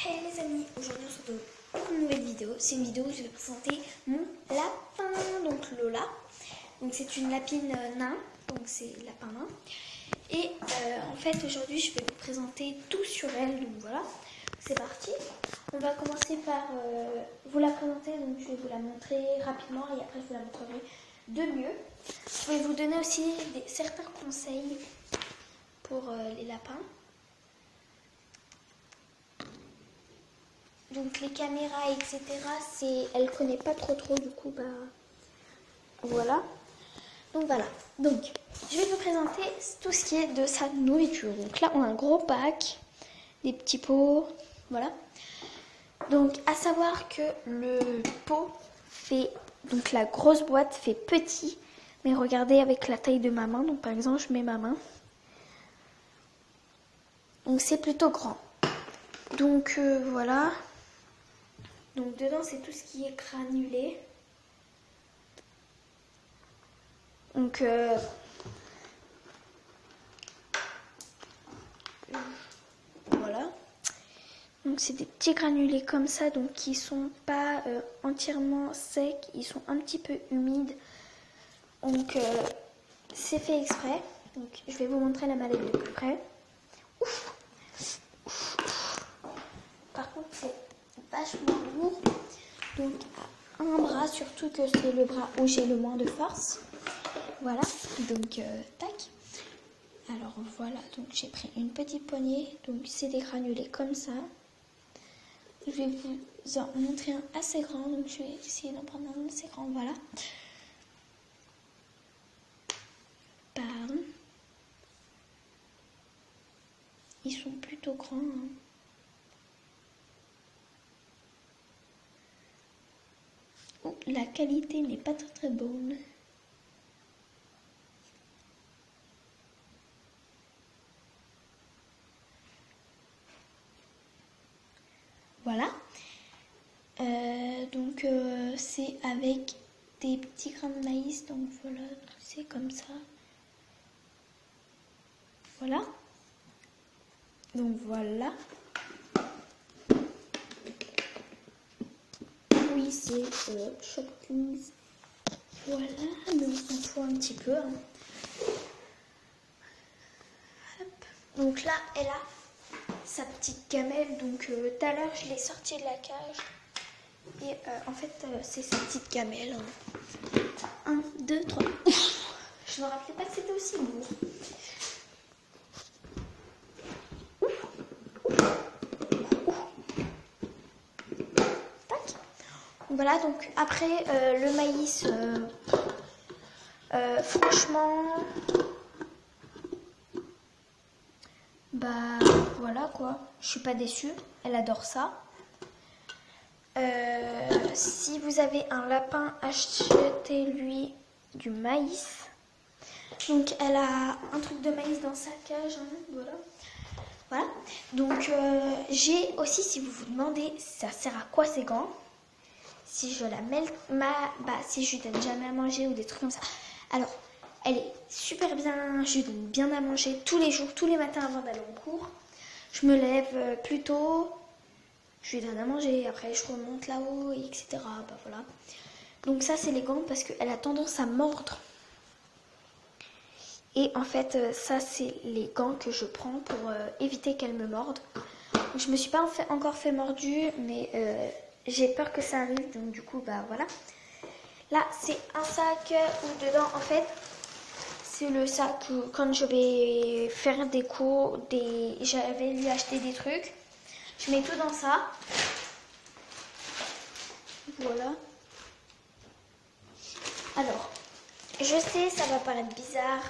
Hey les amis, aujourd'hui on se retrouve pour une nouvelle vidéo. C'est une vidéo où je vais présenter mon lapin, donc Lola. Donc c'est une lapine nain, donc c'est lapin nain. Et en fait aujourd'hui je vais vous présenter tout sur elle, donc voilà, c'est parti. On va commencer par vous la présenter, donc je vais vous la montrer rapidement et après je vous la montrerai de mieux. Je vais vous donner aussi certains conseils pour les lapins. Donc les caméras, etc., elle connaît pas trop du coup, bah voilà. Donc voilà, donc je vais vous présenter tout ce qui est de sa nourriture. Donc là on a un gros pack, des petits pots, voilà. Donc à savoir que le pot fait, donc la grosse boîte fait petit, mais regardez avec la taille de ma main, donc par exemple je mets ma main. Donc c'est plutôt grand. Donc voilà. Donc dedans c'est tout ce qui est granulé. Donc voilà. Donc c'est des petits granulés comme ça, donc qui sont pas entièrement secs, ils sont un petit peu humides. Donc c'est fait exprès. Donc je vais vous montrer la mallette de plus près. Ouf. Par contre c'est vachement lourd. Donc à un bras, surtout que c'est le bras où j'ai le moins de force. Voilà, donc tac. Alors voilà, donc j'ai pris une petite poignée, donc c'est des granulés comme ça. Je vais vous en montrer un assez grand, donc je vais essayer d'en prendre un assez grand, voilà. Pardon. Ils sont plutôt grands. Hein. Oh, la qualité n'est pas très bonne. Voilà. Donc c'est avec des petits grains de maïs, donc voilà, c'est comme ça. Voilà. Donc voilà. Oui, c'est Shopkins. Voilà, mais on s'en fout un petit peu. Hein. Hop. Donc là, elle a sa petite gamelle. Donc tout à l'heure, je l'ai sortie de la cage. Et en fait, c'est sa petite gamelle. 1, 2, 3. Je me rappelais pas que c'était aussi lourd. Voilà, donc après le maïs, franchement, bah voilà quoi, je suis pas déçue, elle adore ça. Si vous avez un lapin, achetez-lui du maïs. Donc elle a un truc de maïs dans sa cage, hein, voilà. Voilà, donc j'ai aussi, si vous vous demandez, ça sert à quoi ces gants? Si je la mets, si je lui donne jamais à manger ou des trucs comme ça. Alors, elle est super bien, je lui donne bien à manger tous les jours, tous les matins avant d'aller en cours. Je me lève plus tôt, je lui donne à manger, après je remonte là-haut, etc. Bah voilà. Donc ça, c'est les gants parce qu'elle a tendance à mordre. Et en fait, ça, c'est les gants que je prends pour éviter qu'elle me morde. Donc, je me suis pas encore fait mordu, mais j'ai peur que ça arrive, donc du coup, bah voilà. Là, c'est un sac où dedans, en fait, c'est le sac où, quand je vais faire des cours, j'avais lui acheté des trucs. Je mets tout dans ça. Voilà. Alors, je sais, ça va paraître bizarre.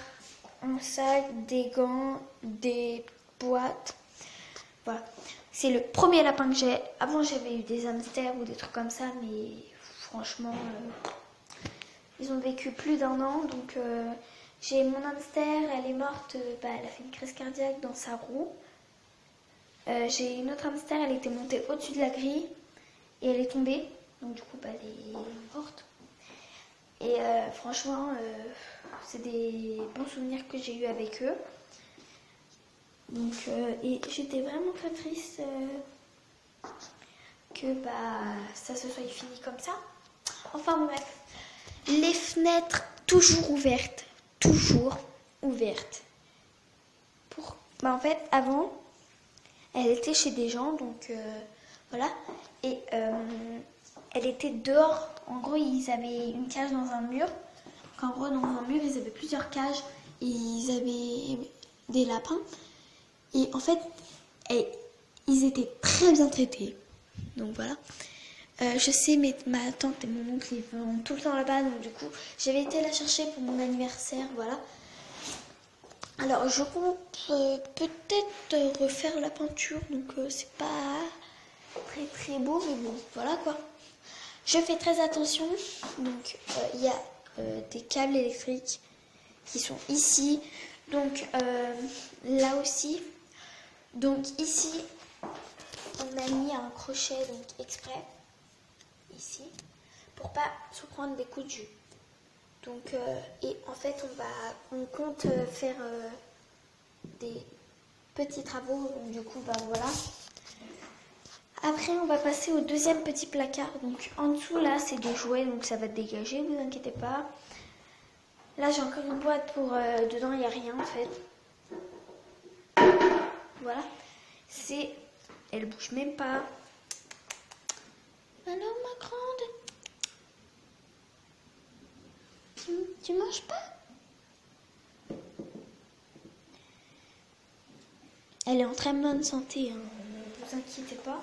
Un sac, des gants, des boîtes. Voilà. C'est le premier lapin que j'ai. Avant, j'avais eu des hamsters ou des trucs comme ça, mais franchement, ils ont vécu plus d'1 an. Donc, j'ai mon hamster, elle est morte, elle a fait une crise cardiaque dans sa roue. J'ai une autre hamster, elle était montée au-dessus de la grille et elle est tombée. Donc, du coup, elle est morte. Et franchement, c'est des bons souvenirs que j'ai eu avec eux. Donc, et j'étais vraiment très triste que ça se soit fini comme ça. Enfin bref, les fenêtres toujours ouvertes, toujours ouvertes. En fait, avant, elle était chez des gens, donc voilà, et elle était dehors. En gros, ils avaient une cage dans un mur. En gros, dans un mur, ils avaient plusieurs cages et ils avaient des lapins. Et en fait, ils étaient très bien traités. Donc voilà. Je sais, mais ma tante et mon oncle, ils vont tout le temps là-bas. Donc du coup, j'avais été la chercher pour mon anniversaire. Voilà. Alors, je compte peut-être refaire la peinture. Donc, c'est pas très très beau. Mais bon, voilà quoi. Je fais très attention. Donc, il y a des câbles électriques qui sont ici. Donc, là aussi. Donc, ici, on a mis un crochet donc exprès. Ici. Pour pas se prendre des coups de jus. Donc, et en fait, on compte faire des petits travaux. Donc, du coup, voilà. Après, on va passer au deuxième petit placard. Donc, en dessous, là, c'est des jouets. Donc, ça va dégager, vous inquiétez pas. Là, j'ai encore une boîte pour... dedans, il n'y a rien, en fait. Voilà. Elle bouge même pas. Alors, ma grande... Tu manges pas? Elle est en très bonne santé, hein. Ne vous inquiétez pas.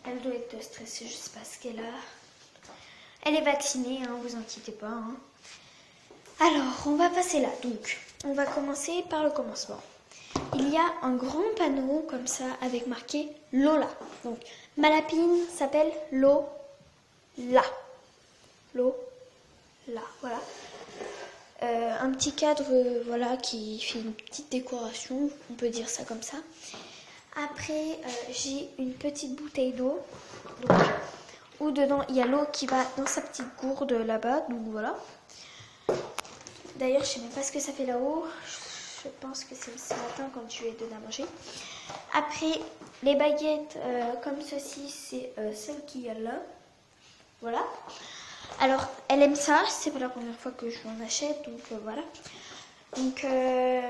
Elle doit être stressée, je sais pas ce qu'elle a. Elle est vaccinée, hein, vous inquiétez pas. Hein. Alors, on va passer là. Donc, on va commencer par le commencement. Il y a un grand panneau comme ça avec marqué Lola. Donc, ma lapine s'appelle Lola. Lola, voilà. Un petit cadre, voilà, qui fait une petite décoration, on peut dire ça comme ça. Après, j'ai une petite bouteille d'eau, où dedans il y a l'eau qui va dans sa petite gourde là-bas, donc voilà. D'ailleurs, je sais même pas ce que ça fait là-haut. Je pense que c'est ce matin quand tu es donné à manger. Après, les baguettes comme ceci, c'est celle qui est là. Voilà. Alors, elle aime ça. C'est pas la première fois que je lui en achète, donc voilà. Donc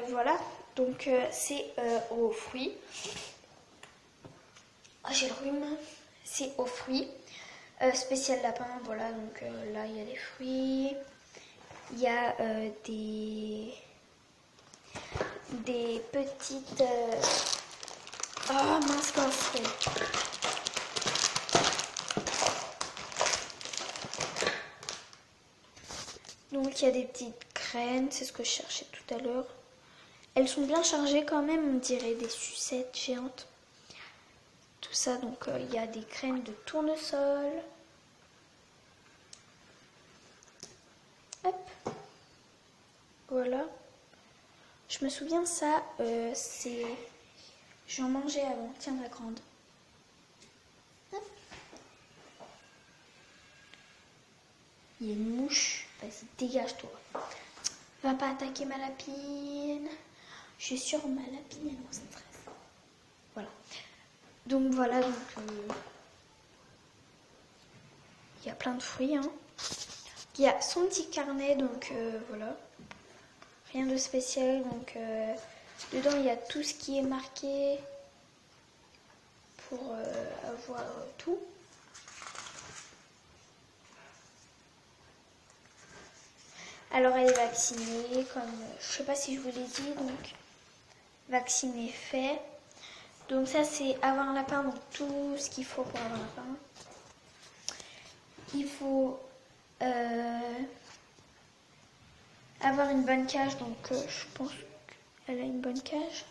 voilà. Donc c'est aux fruits. Oh, j'ai le rhume. C'est aux fruits. Spécial lapin, voilà. Donc là, il y a les fruits. Il y a des petites... Oh mince, comment ça fait. Donc il y a des petites graines, c'est ce que je cherchais tout à l'heure. Elles sont bien chargées quand même, on dirait des sucettes géantes. Tout ça, donc il y a des graines de tournesol. Hop. Voilà. Je me souviens ça, c'est... J'en mangeais avant. Tiens ma grande. Hop. Il y a une mouche. Vas-y, dégage-toi. Va pas attaquer ma lapine. Je suis sûre ma lapine, elle me stresse. Voilà. Donc voilà, donc il y a plein de fruits. Hein. Il y a son petit carnet, donc voilà. Rien de spécial, donc dedans il y a tout ce qui est marqué pour avoir tout. Alors elle est vaccinée, comme je sais pas si je vous l'ai dit, donc vaccinée fait. Donc ça c'est avoir un lapin, donc tout ce qu'il faut pour avoir un lapin. Il faut avoir une bonne cage, donc je pense qu'elle a une bonne cage.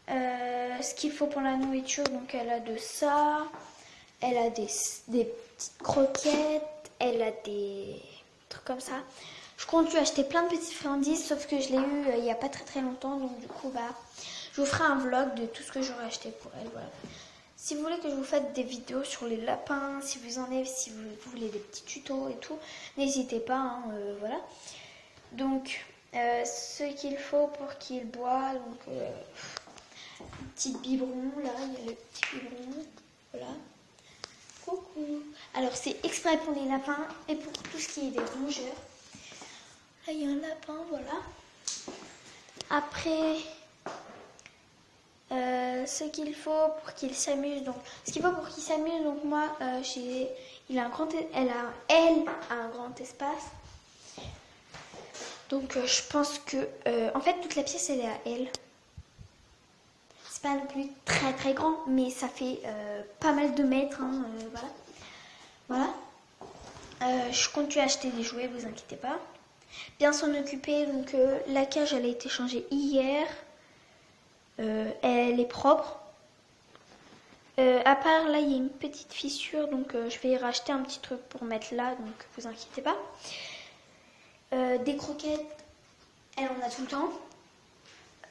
Ce qu'il faut pour la nourriture, donc elle a de ça, elle a des petites croquettes, elle a des trucs comme ça. Je compte lui acheter plein de petites friandises, sauf que je l'ai eu il n'y a pas très longtemps, donc du coup je vous ferai un vlog de tout ce que j'aurais acheté pour elle. Voilà. Si vous voulez que je vous fasse des vidéos sur les lapins, si vous en avez, si vous voulez des petits tutos et tout, n'hésitez pas, hein, voilà. Donc, ce qu'il faut pour qu'il boit, donc, un petit biberon, là, il y a le petit biberon, voilà. Coucou. Alors c'est exprès pour les lapins et pour tout ce qui est des rongeurs. Là, il y a un lapin, voilà. Après, ce qu'il faut pour qu'il s'amuse. Donc, ce qu'il faut pour qu'il s'amuse. Donc moi, elle a un grand espace. Donc je pense que, en fait, toute la pièce elle est à elle. C'est pas non plus très très grand, mais ça fait pas mal de mètres. Hein, voilà. Je compte lui acheter des jouets, vous inquiétez pas. Bien s'en occuper. Donc la cage elle a été changée hier. Elle est propre. À part là, il y a une petite fissure, donc je vais y racheter un petit truc pour mettre là, donc vous inquiétez pas. Des croquettes, elle en a tout le temps.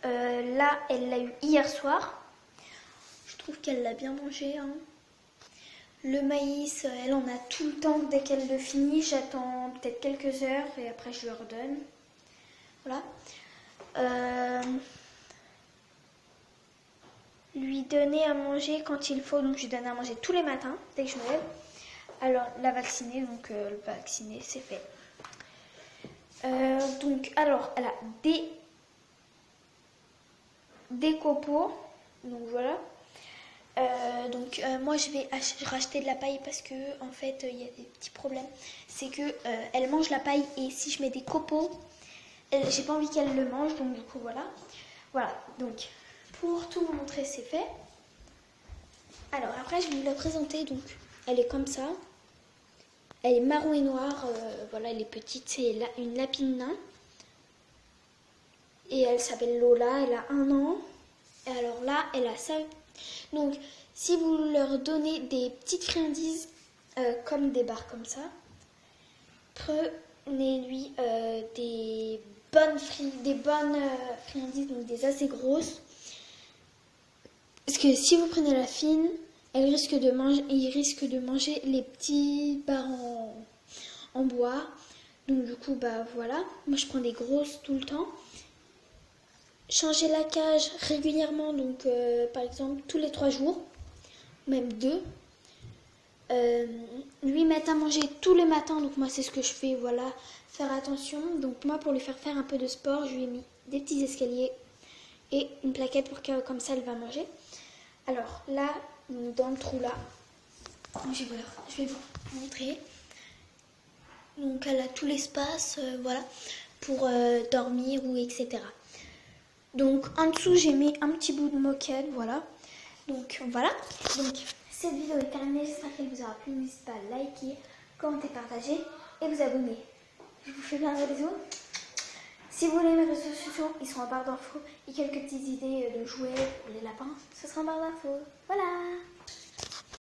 Là, elle l'a eu hier soir. Je trouve qu'elle l'a bien mangé. Hein. Le maïs, elle en a tout le temps. Dès qu'elle le finit, j'attends peut-être quelques heures et après je lui redonne. Voilà. Lui donner à manger quand il faut. Donc je lui donne à manger tous les matins dès que je me lève. Alors la vacciner, donc le vacciner c'est fait. Donc alors elle a des copeaux. Donc voilà. Moi je vais racheter de la paille parce que en fait il y a des petits problèmes. C'est que elle mange la paille et si je mets des copeaux, j'ai pas envie qu'elle le mange. Donc du coup voilà. Voilà. Donc pour tout vous montrer, c'est fait. Alors après, je vais vous la présenter. Donc, elle est comme ça. Elle est marron et noire. Voilà, elle est petite. C'est une lapine nain. Et elle s'appelle Lola. Elle a 1 an. Et alors là, elle a ça. Donc, si vous leur donnez des petites friandises, comme des barres comme ça, prenez-lui des bonnes friandises, donc des assez grosses. Parce que si vous prenez la fine, il risque de manger les petits barres en bois. Donc du coup, bah voilà. Moi, je prends des grosses tout le temps. Changer la cage régulièrement, donc par exemple tous les 3 jours, même 2. Lui mettre à manger tous les matins, donc moi c'est ce que je fais, voilà. Faire attention. Donc moi, pour lui faire un peu de sport, je lui ai mis des petits escaliers et une plaquette pour que comme ça elle va manger. Alors là, dans le trou là, je vais vous montrer. Donc elle a tout l'espace, voilà, pour dormir ou etc. Donc en dessous j'ai mis un petit bout de moquette, voilà. Donc voilà. Donc cette vidéo est terminée, j'espère qu'elle vous aura plu. N'hésitez pas à liker, commenter, partager et vous abonner. Je vous fais plein de bisous. Si vous voulez mes réseaux sociaux, ils seront en barre d'infos et quelques petites idées de jouets pour les lapins, ce sera en barre d'infos. Voilà.